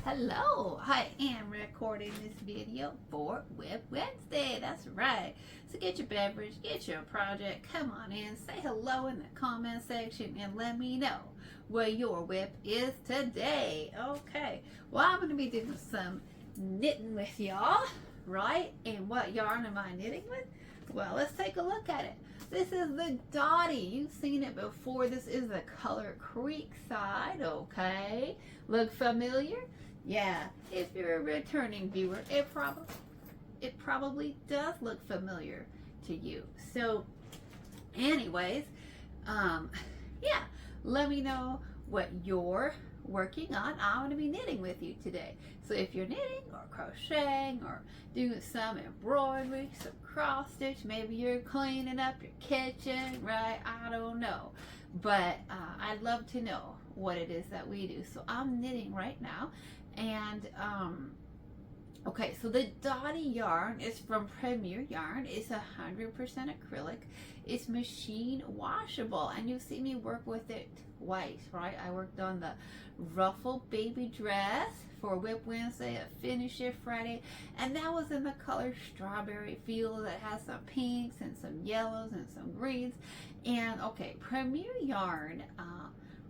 Hello, I am recording this video for WIP Wednesday. That's right. So get your beverage, get your project, come on in, say hello in the comment section and let me know where your WIP is today. Okay, well, I'm going to be doing some knitting with y'all, right? And what yarn am I knitting with? Well, let's take a look at it. This is the Dottie. You've seen it before. This is the color Creekside, okay? Look familiar? Yeah, if you're a returning viewer, it probably does look familiar to you. So anyways, yeah, let me know what you're working on. I'm going to be knitting with you today. So if you're knitting or crocheting or doing some embroidery, some cross stitch, maybe you're cleaning up your kitchen, right? I don't know. But I'd love to know what it is that we do. So I'm knitting right now. And okay, so the Dottie yarn is from Premier Yarn. It's 100% acrylic. It's machine washable, and you see me work with it twice, right? I worked on the ruffle baby dress for WIP Wednesday, a finish it Friday, and that was in the color Strawberry Field. That has some pinks and some yellows and some greens. And okay, Premier Yarn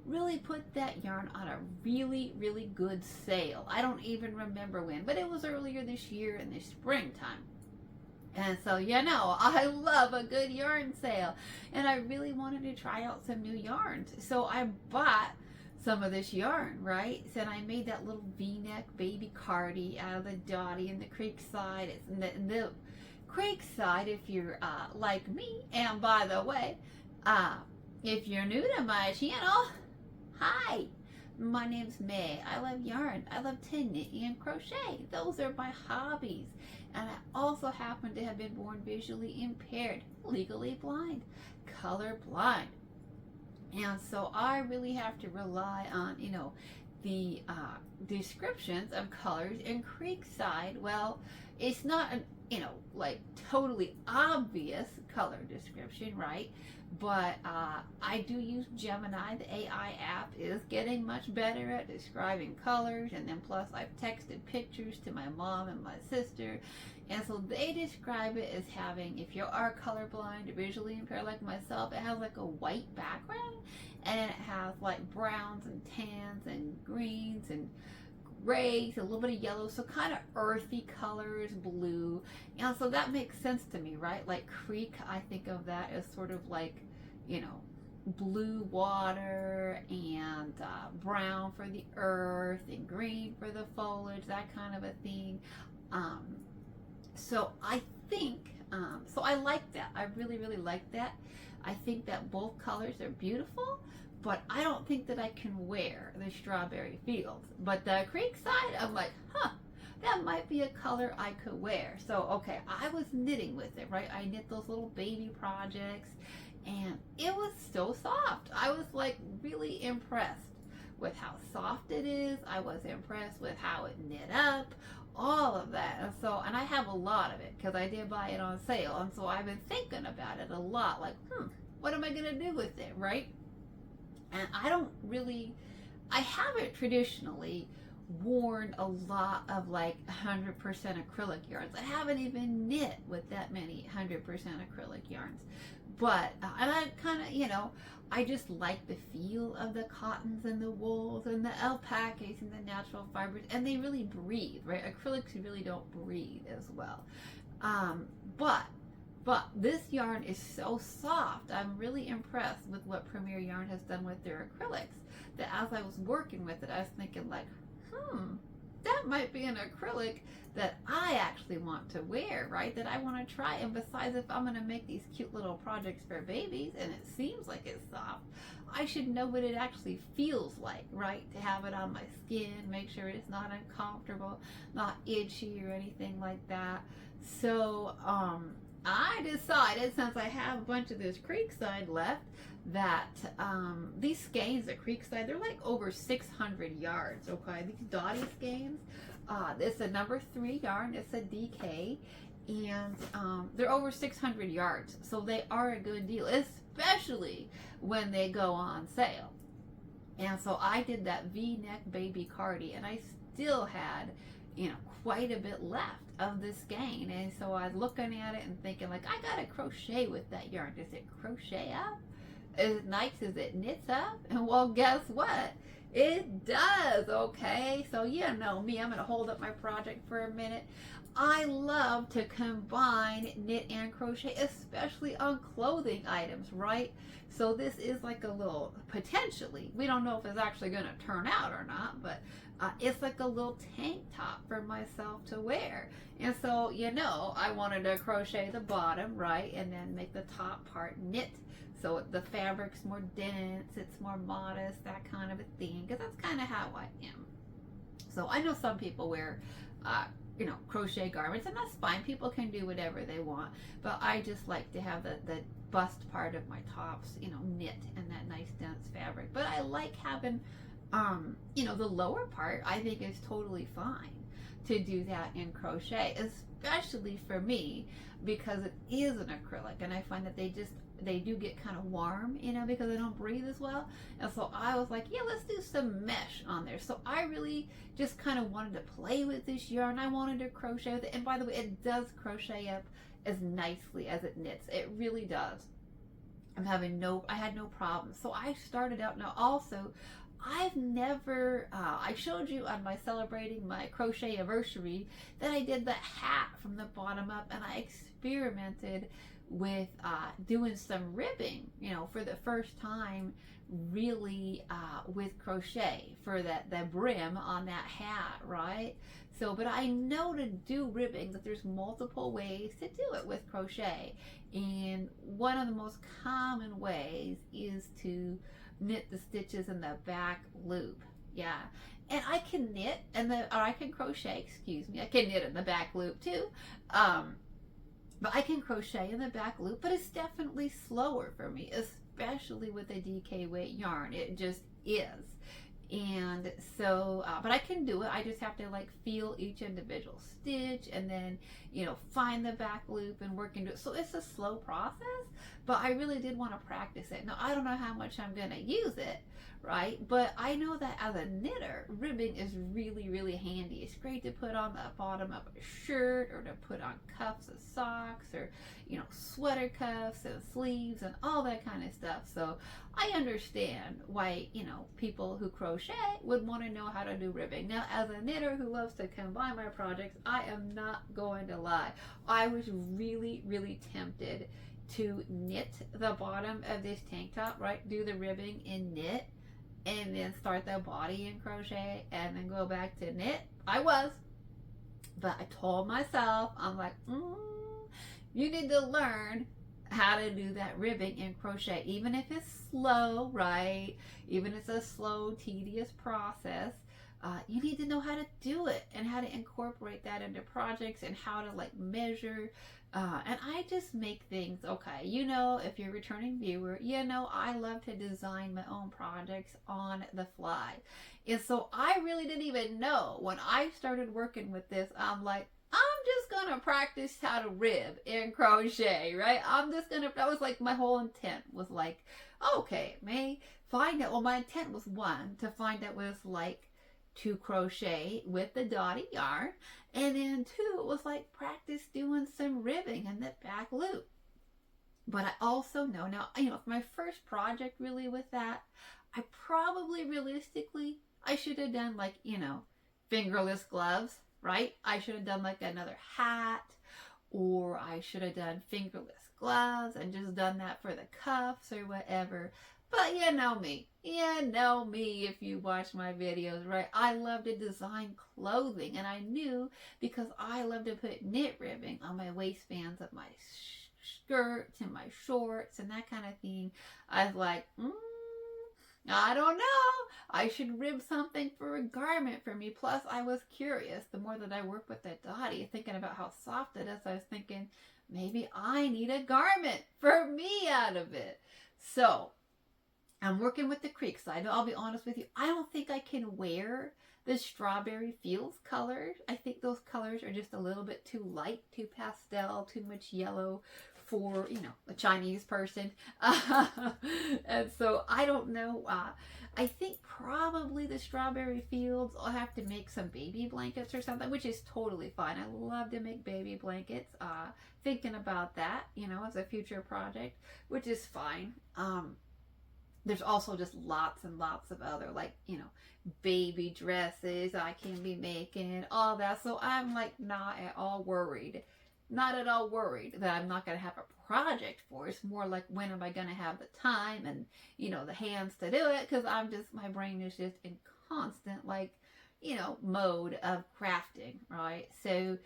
really put that yarn on a really good sale. I don't even remember when, but it was earlier this year in the springtime. And so, you know, I love a good yarn sale. And I really wanted to try out some new yarns. So I bought some of this yarn, right? So I made that little V-neck baby cardie out of the Dottie and the Creekside. It's in the Creekside, if you're like me. And by the way, if you're new to my channel, hi, my name's May. I love yarn. I love to knit and crochet. Those are my hobbies. And I also happen to have been born visually impaired, legally blind, color blind. And so I really have to rely on, you know, the descriptions of colors. In Creekside, well, it's not, you know, like totally obvious color description, right? But I do use Gemini. The AI app is getting much better at describing colors, and then plus I've texted pictures to my mom and my sister, and so they describe it as having, if you are colorblind or visually impaired like myself, it has like a white background, and it has like browns and tans and greens and grays, a little bit of yellow, so kind of earthy colors, blue. And so that makes sense to me, right? Like creek, I think of that as sort of like, you know, blue water and brown for the earth and green for the foliage, that kind of a thing. So I think, so I like that. I really like that. I think that both colors are beautiful, but I don't think that I can wear the Strawberry Fields. But the Creekside, I'm like, huh, that might be a color I could wear. So, okay, I was knitting with it, right? I knit those little baby projects, and it was so soft. I was like really impressed with how soft it is. I was impressed with how it knit up, all of that. And so, and I have a lot of it because I did buy it on sale. And so I've been thinking about it a lot, like, what am I going to do with it, right? And I haven't traditionally worn a lot of like 100% acrylic yarns. I haven't even knit with that many 100% acrylic yarns. But, and I kind of, you know, I just like the feel of the cottons and the wools and the alpacas and the natural fibers. And they really breathe, right? Acrylics really don't breathe as well. But this yarn is so soft. I'm really impressed with what Premier Yarn has done with their acrylics. That as I was working with it, I was thinking like, that might be an acrylic that I actually want to wear, right? That I want to try. And besides, if I'm going to make these cute little projects for babies, and it seems like it's soft, I should know what it actually feels like, right? To have it on my skin, make sure it's not uncomfortable, not itchy or anything like that. So, I decided, since I have a bunch of this Creekside left, that these skeins at Creekside, they're like over 600 yards, okay? These Dottie skeins, it's a number 3 yarn, it's a DK, and they're over 600 yards, so they are a good deal, especially when they go on sale. And so I did that V-neck baby cardi, and I still had, you know, quite a bit left of this skein. And so I was looking at it and thinking, like, I gotta crochet with that yarn. Does it crochet up as nice as it knits up? And well, guess what? It does. Okay, so you know me, I'm gonna hold up my project for a minute. I love to combine knit and crochet, especially on clothing items, right? So this is like a little, potentially, we don't know if it's actually going to turn out or not, but it's like a little tank top for myself to wear. And so, you know, I wanted to crochet the bottom, right, and then make the top part knit. So the fabric's more dense, it's more modest, that kind of a thing, because that's kind of how I am. So I know some people wear you know, crochet garments, and that's fine. People can do whatever they want, but I just like to have the bust part of my tops, you know, knit in that nice dense fabric. But I like having, you know, the lower part. I think is totally fine to do that in crochet, especially for me, because it is an acrylic, and I find that they do get kind of warm, you know, because they don't breathe as well. And so I was like, yeah, let's do some mesh on there. So I really just kind of wanted to play with this yarn. I wanted to crochet with it. And by the way, it does crochet up as nicely as it knits. It really does. I had no problem. So I started out. Now also, I've never, I showed you on my celebrating my crochet anniversary that I did the hat from the bottom up, and I experimented with doing some ribbing, you know, for the first time, really with crochet for the brim on that hat, right? So, but I know to do ribbing that there's multiple ways to do it with crochet, and one of the most common ways is to knit the stitches in the back loop. Yeah, and I can knit or I can crochet, excuse me, I can knit in the back loop too. But I can crochet in the back loop, but it's definitely slower for me, especially with a DK weight yarn. It just is. And so, but I can do it. I just have to like feel each individual stitch and then, you know, find the back loop and work into it. So it's a slow process, but I really did want to practice it. Now, I don't know how much I'm going to use it, right? But I know that as a knitter, ribbing is really, really handy. It's great to put on the bottom of a shirt, or to put on cuffs of socks, or, you know, sweater cuffs and sleeves and all that kind of stuff. So I understand why, you know, people who crochet would want to know how to do ribbing. Now, as a knitter who loves to combine my projects, I am not going to lie. I was really, really tempted to knit the bottom of this tank top, right? Do the ribbing in knit, and then start the body in crochet, and then go back to knit. I was, but I told myself, I'm like, you need to learn how to do that ribbing in crochet, even if it's slow, right? Even if it's a slow, tedious process. You need to know how to do it, and how to incorporate that into projects, and how to like measure. And I just make things, okay, you know, if you're a returning viewer, you know, I love to design my own projects on the fly. And so I really didn't even know when I started working with this. I'm like, I'm just gonna practice how to rib in crochet, right? That was like my whole intent was like, okay, find out. Well, my intent was, one, to find out what it's like to crochet with the dottie yarn, and then two, it was like practice doing some ribbing in the back loop. But I also know now, you know, for my first project really with that, I probably realistically, I should have done like, you know, fingerless gloves, right? I should have done like another hat, or I should have done fingerless gloves and just done that for the cuffs or whatever. But you know me if you watch my videos, right? I love to design clothing, and I knew, because I love to put knit ribbing on my waistbands of my skirts and my shorts and that kind of thing. I was like, I don't know. I should rib something for a garment for me. Plus, I was curious. The more that I work with that dottie, thinking about how soft it is, I was thinking, maybe I need a garment for me out of it. So I'm working with the creek side. I'll be honest with you, I don't think I can wear the Strawberry Fields colors. I think those colors are just a little bit too light, too pastel, too much yellow for, you know, a Chinese person. And so I don't know. I think probably the strawberry fields, I'll have to make some baby blankets or something, which is totally fine. I love to make baby blankets. Thinking about that, you know, as a future project, which is fine. There's also just lots and lots of other, like, you know, baby dresses I can be making, all that. So I'm like not at all worried that I'm not going to have a project for. It's more like, when am I going to have the time and, you know, the hands to do it? Because my brain is just in constant, like, you know, mode of crafting, right? So,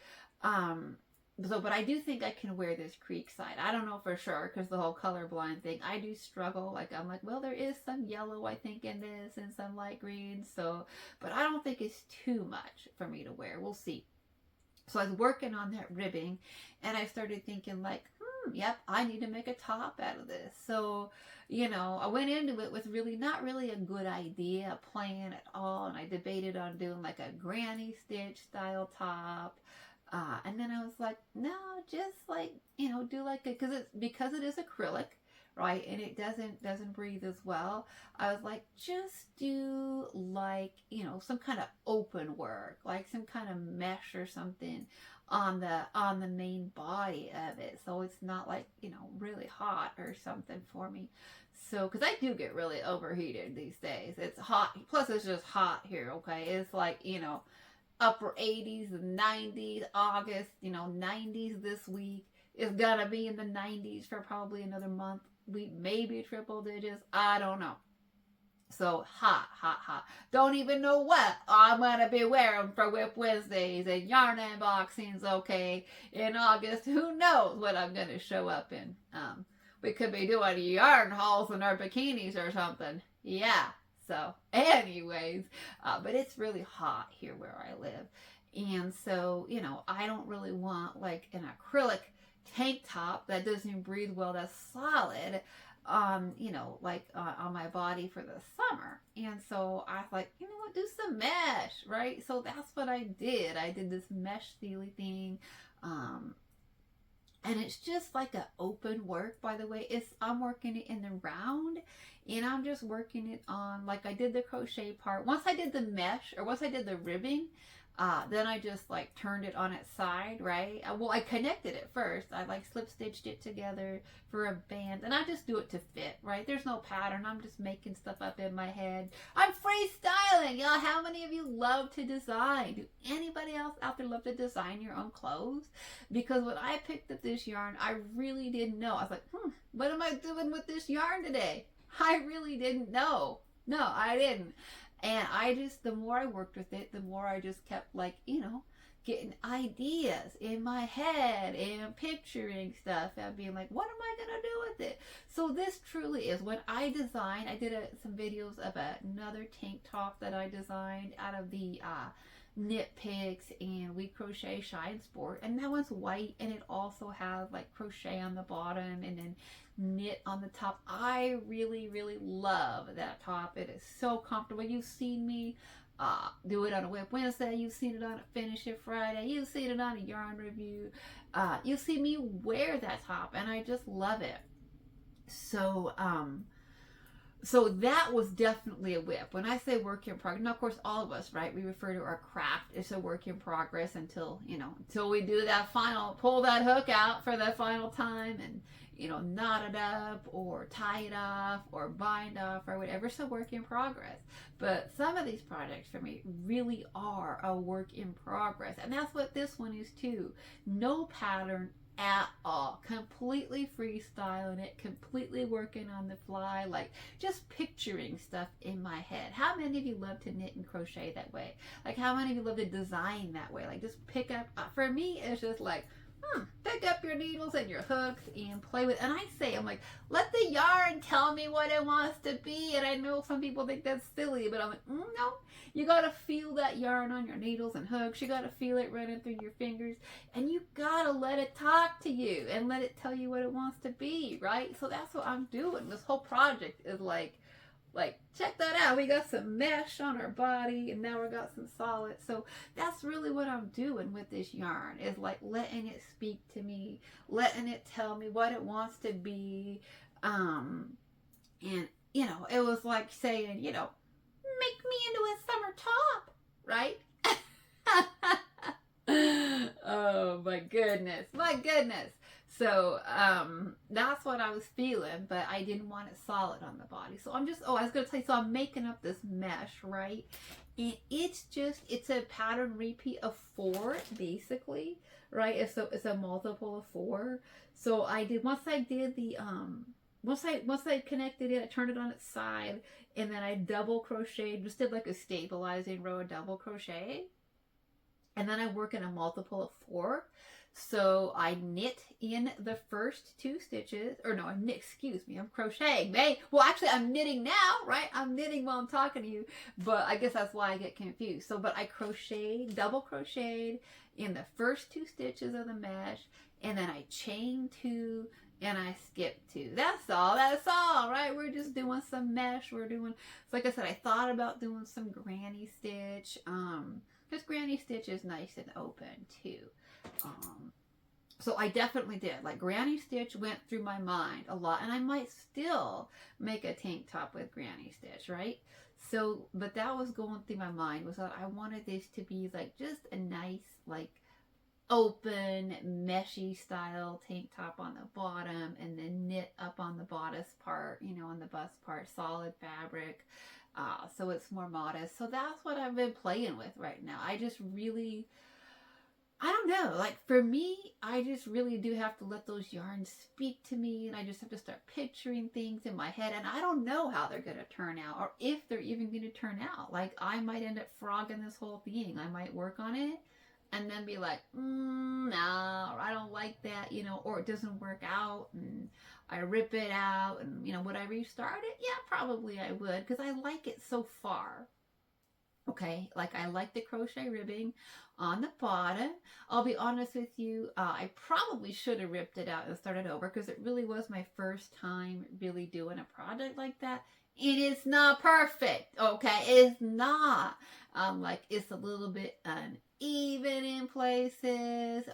but I do think I can wear this creek side. I don't know for sure, because the whole colorblind thing, I do struggle. Like, I'm like, well, there is some yellow, I think, in this, and some light green. So, but I don't think it's too much for me to wear. We'll see. So I was working on that ribbing, and I started thinking like, yep, I need to make a top out of this. So, you know, I went into it with not really a good idea, a plan at all. And I debated on doing like a granny stitch style top. And then I was like, no, just like, you know, do like because it is acrylic, right? And it doesn't breathe as well. I was like, just do like, you know, some kind of open work, like some kind of mesh or something on the main body of it, so it's not like, you know, really hot or something for me. So, because I do get really overheated these days. It's hot, plus it's just hot here, okay? It's like, you know, upper 80s and 90s, August, you know, 90s this week. It's gonna be in the 90s for probably another month, week, maybe triple digits, I don't know. So hot. Don't even know what I'm gonna be wearing for WIP Wednesdays and yarn unboxings, okay, in August. Who knows what I'm gonna show up in. We could be doing yarn hauls in our bikinis or something. Yeah. So anyways, but it's really hot here where I live. And so, you know, I don't really want like an acrylic tank top that doesn't breathe well, that's solid, you know, like on my body for the summer. And so I was like, you know what, do some mesh, right? So that's what I did. I did this mesh steely thing. And it's just like an open work, by the way. I'm working it in the round, and I'm just working it on, like, I did the crochet part. Once I did the mesh, or once I did the ribbing, then I just like turned it on its side, right? Well, I connected it first. I like slip stitched it together for a band, and I just do it to fit, right? There's no pattern. I'm just making stuff up in my head. I'm freestyling, y'all. How many of you love to design? Do anybody else out there love to design your own clothes? Because when I picked up this yarn, I really didn't know. I was like, what am I doing with this yarn today? I really didn't know. No, I didn't. And I just, the more I worked with it, the more I just kept, like, you know, getting ideas in my head and picturing stuff and being like, what am I going to do with it? So this truly is, when I designed, I did some videos of another tank top that I designed out of the Knit Picks and We Crochet Shine Sport. And that one's white, and it also has like crochet on the bottom and then knit on the top. I really love that top. It is so comfortable. You've seen me do it on a WIP Wednesday. You've seen it on a Finish It Friday. You've seen it on a yarn review. You see me wear that top, and I just love it. So so that was definitely a WIP. When I say work in progress, now of course all of us, right, we refer to our craft as a work in progress until, you know, until we do that final, pull that hook out for the final time and, you know, knot it up or tie it off or bind off or whatever. So work in progress. But some of these projects for me really are a work in progress. And that's what this one is too. No pattern at all. Completely freestyling it, completely working on the fly, like just picturing stuff in my head. How many of you love to knit and crochet that way? Like, how many of you love to design that way? Like, just pick up, for me, it's just like, pick up your needles and your hooks and play with, and I say, I'm like, let the yarn tell me what it wants to be. And I know some people think that's silly, but I'm like, no, you gotta feel that yarn on your needles and hooks. You gotta feel it running through your fingers, and you gotta let it talk to you and let it tell you what it wants to be, right? So that's what I'm doing. This whole project is like Like, check that out. We got some mesh on our body, and now we got some solid. So that's really what I'm doing with this yarn, is like letting it speak to me, letting it tell me what it wants to be. And you know, it was like saying, you know, make me into a summer top, right? Oh my goodness, my goodness. So that's what I was feeling, but I didn't want it solid on the body. So I'm just, I was gonna tell you, so I'm making up this mesh, right? And it's a pattern repeat of 4 basically, right? It's a multiple of 4. So I did, once I did the once I connected it, I turned it on its side, and then I double crocheted, just did like a stabilizing row of double crochet, and then I work in a multiple of 4. So I knit in the first 2 stitches, or no, excuse me, I'm crocheting, babe. Well, actually, I'm knitting now, right? I'm knitting while I'm talking to you, but I guess that's why I get confused. So, but I crocheted, double crocheted in the first 2 stitches of the mesh, and then I chained 2, and I skipped 2. That's all, right? We're just doing some mesh. We're doing, so like I said, I thought about doing some granny stitch, because granny stitch is nice and open too. So I definitely did, like, granny stitch went through my mind a lot, and I might still make a tank top with granny stitch, right? So, but that was going through my mind, was that I wanted this to be like just a nice, like, open meshy style tank top on the bottom, and then knit up on the bodice part, you know, on the bust part, solid fabric, so it's more modest. So that's what I've been playing with right now. I just really, I don't know, like, for me, I just really do have to let those yarns speak to me, and I just have to start picturing things in my head, and I don't know how they're going to turn out, or if they're even going to turn out. Like, I might end up frogging this whole thing. I might work on it and then be like, no, I don't like that, you know, or it doesn't work out, and I rip it out, and, you know, would I restart it? Yeah, probably I would, because I like it so far. Okay, like, I like the crochet ribbing on the bottom. I'll be honest with you, I probably should have ripped it out and started over, because it really was my first time really doing a project like that. It is not perfect, okay? It's not. Like, it's a little bit uneven in places,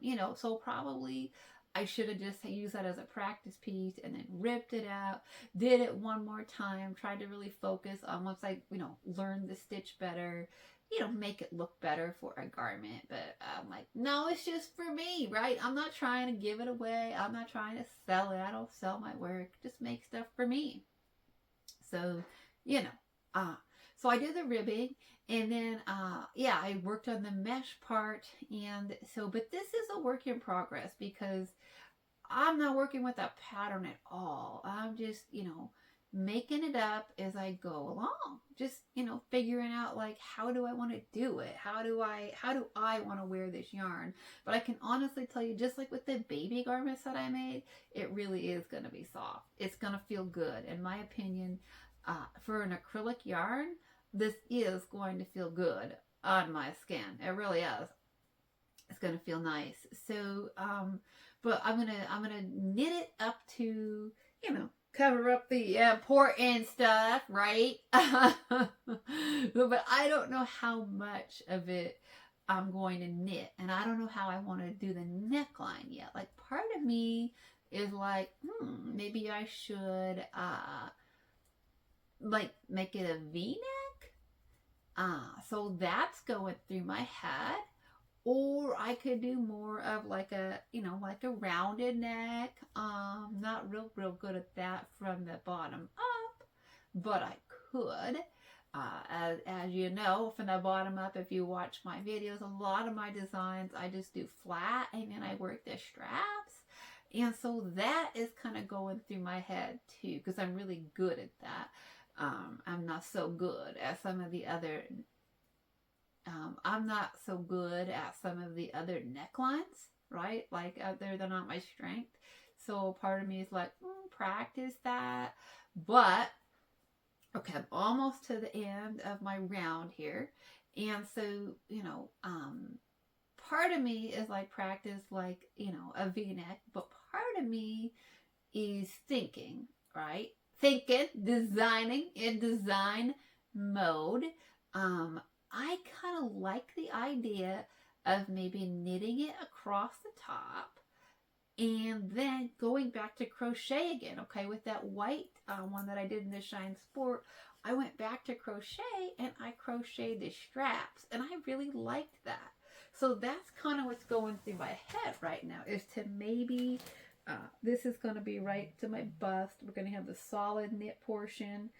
you know, so probably I should have just used that as a practice piece and then ripped it out, did it one more time, tried to really focus on, once I, you know, learned the stitch better, you know, make it look better for a garment. But I'm like, no, it's just for me, right? I'm not trying to give it away. I'm not trying to sell it. I don't sell my work. Just make stuff for me. So, you know, so I did the ribbing, and then, yeah, I worked on the mesh part, and so, but this is a work in progress, because I'm not working with a pattern at all. I'm just, you know, making it up as I go along. Just, you know, figuring out, like, how do I want to do it? How do I want to wear this yarn? But I can honestly tell you, just like with the baby garments that I made, it really is going to be soft. It's going to feel good. In my opinion, for an acrylic yarn, this is going to feel good on my skin. It really is. It's going to feel nice. So, but I'm gonna knit it up to, you know, cover up the important stuff, right? But I don't know how much of it I'm going to knit, and I don't know how I want to do the neckline yet. Like, part of me is like, maybe I should like make it a V-neck. So that's going through my head. Or I could do more of like a, you know, like a rounded neck. Not real good at that from the bottom up, but I could. As you know, from the bottom up, if you watch my videos, a lot of my designs, I just do flat, and then I work the straps. And so that is kind of going through my head too, because I'm really good at that. I'm not so good at some of the other necklines, right? Like, they're not my strength. So part of me is like, practice that. But, okay, I'm almost to the end of my round here. And so, you know, part of me is like, practice, like, you know, a V-neck. But part of me is thinking, right? thinking, designing in design mode. I kind of like the idea of maybe knitting it across the top and then going back to crochet again. Okay, with that white one that I did in the Shine Sport, I went back to crochet and I crocheted the straps, and I really liked that. So that's kind of what's going through my head right now, is to maybe, this is going to be right to my bust. We're going to have the solid knit portion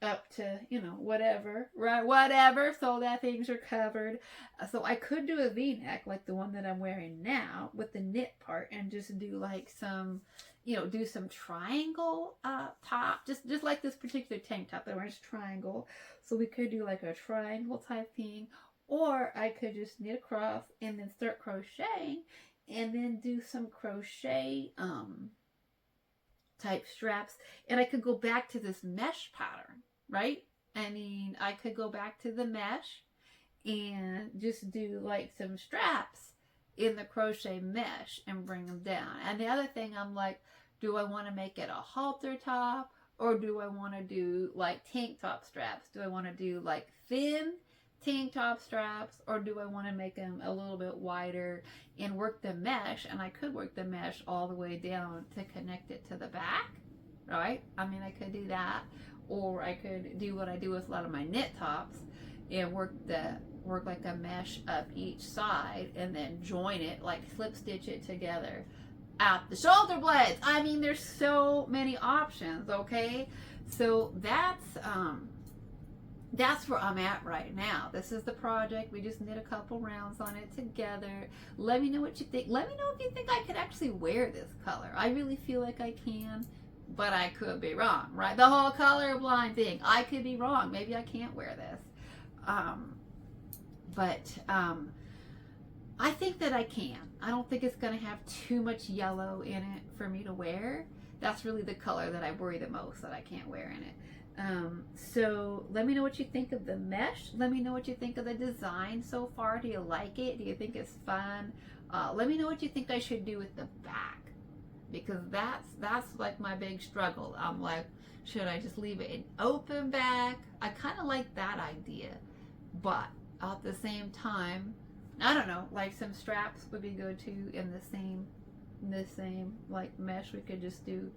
up to, you know, whatever, right? Whatever, so that things are covered. So I could do a V-neck like the one that I'm wearing now with the knit part, and just do like some, you know, do some triangle top, just like this particular tank top that I'm wearing is triangle. So we could do like a triangle type thing, or I could just knit across and then start crocheting and then do some crochet type straps, and I could go back to this mesh pattern, right? I mean, I could go back to the mesh and just do like some straps in the crochet mesh and bring them down. And the other thing, I'm like, do I want to make it a halter top, or do I want to do like tank top straps? Do I want to do like thin tank top straps, or do I want to make them a little bit wider and work the mesh? And I could work the mesh all the way down to connect it to the back, right? I mean, I could do that, or I could do what I do with a lot of my knit tops and work like a mesh up each side and then join it, like slip stitch it together at the shoulder blades. I mean, there's so many options. Okay, so that's where I'm at right now. This is the project. We just knit a couple rounds on it together. Let me know what you think. Let me know if you think I could actually wear this color. I really feel like I can, but I could be wrong, right? The whole colorblind thing. I could be wrong. Maybe I can't wear this. I think that I can. I don't think it's going to have too much yellow in it for me to wear. That's really the color that I worry the most that I can't wear in it. So let me know what you think of the mesh. Let me know what you think of the design so far. Do you like it? Do you think it's fun? Let me know what you think I should do with the back, because that's like my big struggle. I'm like, should I just leave it an open back? I kind of like that idea, but at the same time, I don't know, like some straps would be good too in the same like mesh. We could just do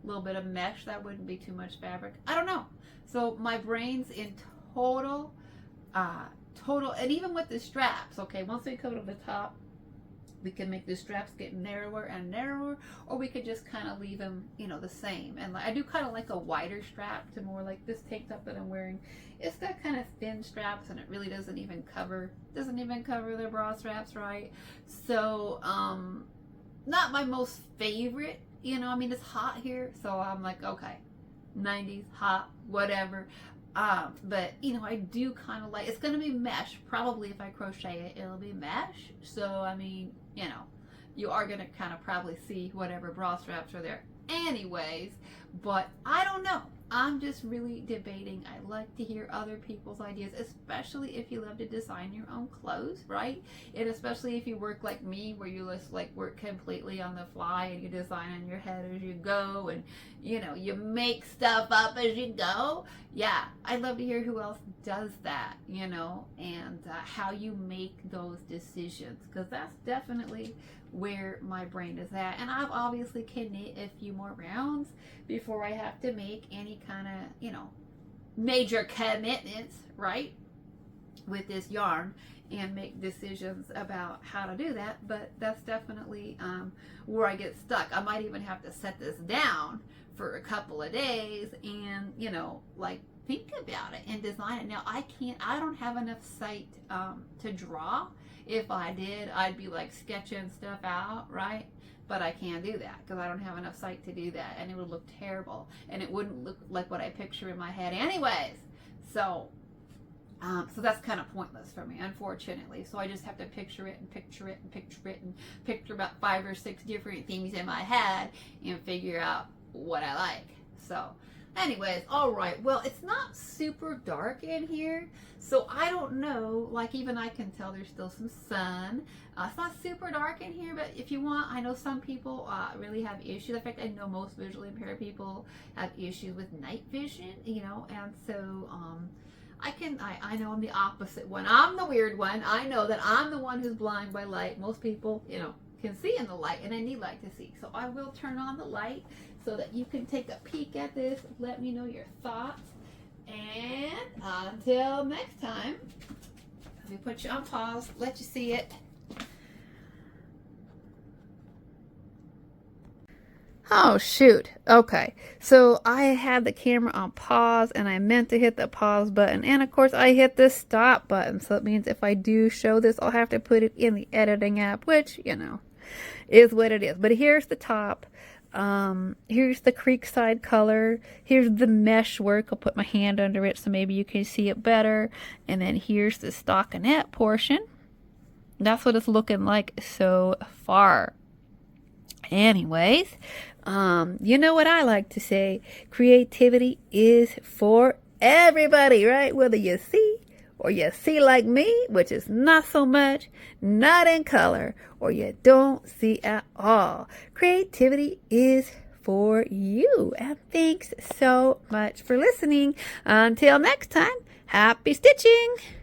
a little bit of mesh. That wouldn't be too much fabric. I don't know. So my brain's in total, and even with the straps, okay, once we go to the top, we can make the straps get narrower and narrower, or we could just kind of leave them, you know, the same. And I do kind of like a wider strap to more like this tank top that I'm wearing. It's got kind of thin straps, and it really doesn't even cover the bra straps, right? So, not my most favorite, you know. I mean, it's hot here, so I'm like, okay, 90s, hot, whatever. But you know, I do kind of like, it's going to be mesh. Probably if I crochet it, it'll be mesh. So, I mean, you know, you are going to kind of probably see whatever bra straps are there anyways, but I don't know. I'm just really debating. I like to hear other people's ideas, especially if you love to design your own clothes, right? And especially if you work like me, where you just like work completely on the fly and you design on your head as you go, and you know, you make stuff up as you go. Yeah, I'd love to hear who else does that, you know, and how you make those decisions, because that's definitely where my brain is at. And I've obviously can knit a few more rounds before I have to make any kind of, you know, major commitments, right, with this yarn, and make decisions about how to do that. But that's definitely where I get stuck. I might even have to set this down for a couple of days and, you know, like think about it and design it. Now I don't have enough sight to draw. If I did, I'd be like sketching stuff out, right? But I can't do that because I don't have enough sight to do that, and it would look terrible, and it wouldn't look like what I picture in my head anyways. So that's kind of pointless for me, unfortunately. So I just have to picture it and picture it and picture it and picture about 5 or 6 different things in my head and figure out what I like. So Anyways, all right. Well, it's not super dark in here, so I don't know. Like, even I can tell there's still some sun. It's not super dark in here, but if you want, I know some people really have issues. In fact, I know most visually impaired people have issues with night vision, you know, and so I know I'm the opposite one. I'm the weird one. I know that I'm the one who's blind by light. Most people, you know, can see in the light, and I need light to see. So I will turn on the light so that you can take a peek at this. Let me know your thoughts. And until next time, let me put you on pause, let you see it. Oh, shoot. Okay. So I had the camera on pause and I meant to hit the pause button. And of course I hit the stop button. So it means if I do show this, I'll have to put it in the editing app, which, you know, is what it is. But here's the top. Here's the creekside color. Here's the mesh work. I'll put my hand under it so maybe you can see it better. And then here's the stockinette portion. That's what it's looking like so far. Anyways, you know what I like to say, creativity is for everybody, right? Whether you see or you see like me, which is not so much, not in color, or you don't see at all. Creativity is for you. And thanks so much for listening. Until next time, happy stitching!